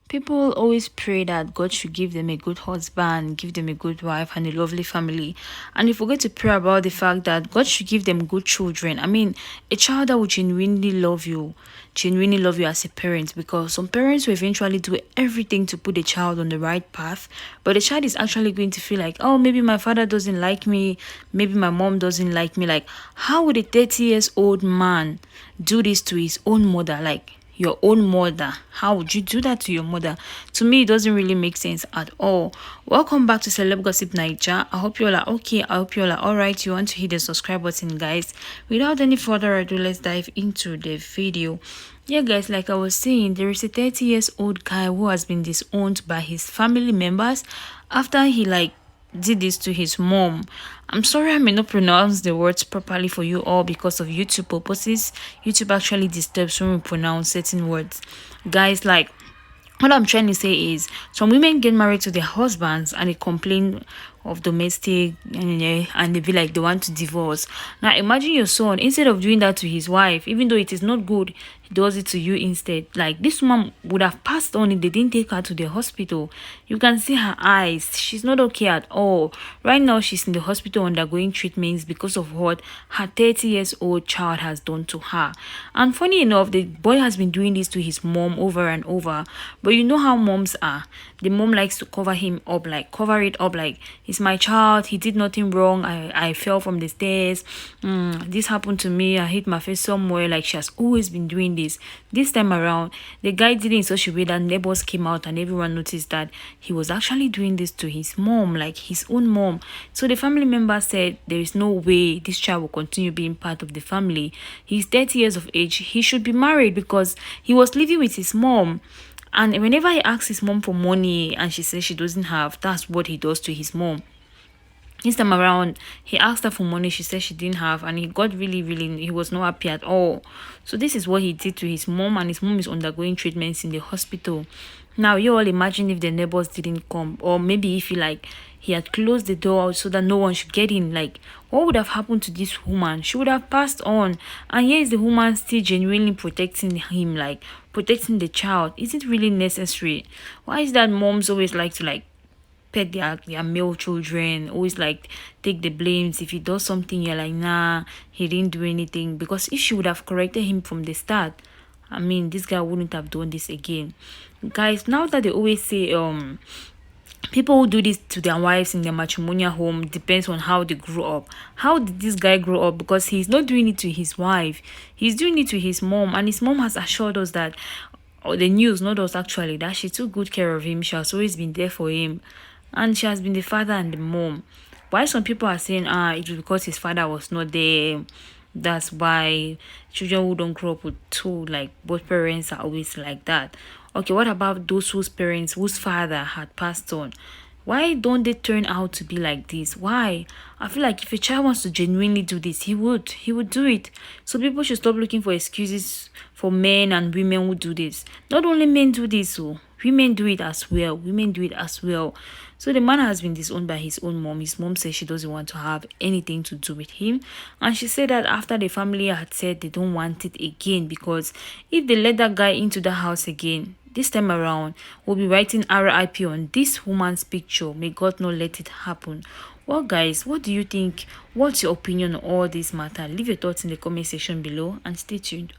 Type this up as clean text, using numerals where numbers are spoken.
People always pray that God should give them a good husband, give them a good wife, and a lovely family. And they forget to pray about the fact that God should give them good children. I mean, a child that will genuinely love you as a parent, because some parents will eventually do everything to put the child on the right path, but the child is actually going to feel like, oh, maybe my father doesn't like me, maybe my mom doesn't like me. Like, how would a 30 years old man do this to his own mother? Like, your own mother. How would you do that to your mother? To me, it doesn't really make sense at all. Welcome back to Celeb Gossip Niger. I hope you all are okay. I hope you all are alright. You want to hit the subscribe button, guys. Without any further ado, let's dive into the video. Yeah, guys, like I was saying, there is a 30 years old guy who has been disowned by his family members after he did this to his mom. I'm sorry I may not pronounce the words properly for you all because of YouTube purposes. YouTube actually disturbs when we pronounce certain words. Guys, like, what I'm trying to say is, some women get married to their husbands and they complain of domestic, and they be like they want to divorce. Now imagine your son, instead of doing that to his wife, even though it is not good, he does it to you instead. Like, this woman would have passed on if they didn't take her to the hospital. You can see her eyes, she's not okay at all. Right now she's in the hospital undergoing treatments because of what her 30 years old child has done to her. And funny enough, the boy has been doing this to his mom over and over. But you know how moms are. The mom likes to cover him up, like cover it up, like, he's my child, he did nothing wrong, I fell from the stairs, this happened to me, I hit my face somewhere. Like, she has always been doing this. This time around, the guy did it in such a way that neighbors came out and everyone noticed that he was actually doing this to his mom, like his own mom. So the family member said there is no way this child will continue being part of the family. He's 30 years of age, he should be married, because he was living with his mom. And whenever he asks his mom for money and she says she doesn't have, that's what he does to his mom. This time around, he asked her for money, she said she didn't have, and he got he was not happy at all. So this is what he did to his mom, and his mom is undergoing treatments in the hospital. Now, you all imagine if the neighbors didn't come, or maybe if he had closed the door so that no one should get in. Like, what would have happened to this woman? She would have passed on. And here is the woman still genuinely protecting him, like protecting the child. Is it really necessary? Why is that moms always like to pet their male children, always like take the blames? If he does something, you're like, nah, he didn't do anything. Because if she would have corrected him from the start, I mean, this guy wouldn't have done this again. Guys, now that they always say people who do this to their wives in their matrimonial home depends on how they grew up. How did this guy grow up? Because he's not doing it to his wife, he's doing it to his mom. And his mom has assured us that, or the news, not us actually, that she took good care of him, she has always been there for him, and she has been the father and the mom. Why some people are saying it was because his father was not there, that's why children who don't grow up with two, like both parents, are always like that. Okay, what about those whose father had passed on? Why don't they turn out to be like this? Why? I feel like if a child wants to genuinely do this, he would do it. So people should stop looking for excuses for men and women who do this. Not only men do this, so women do it as well. Women do it as well. So the man has been disowned by his own mom. His mom says she doesn't want to have anything to do with him. And she said that after the family had said they don't want it again, because if they let that guy into the house again, this time around, we'll be writing RIP on this woman's picture. May God not let it happen. Well, guys, what do you think? What's your opinion on all this matter? Leave your thoughts in the comment section below and stay tuned.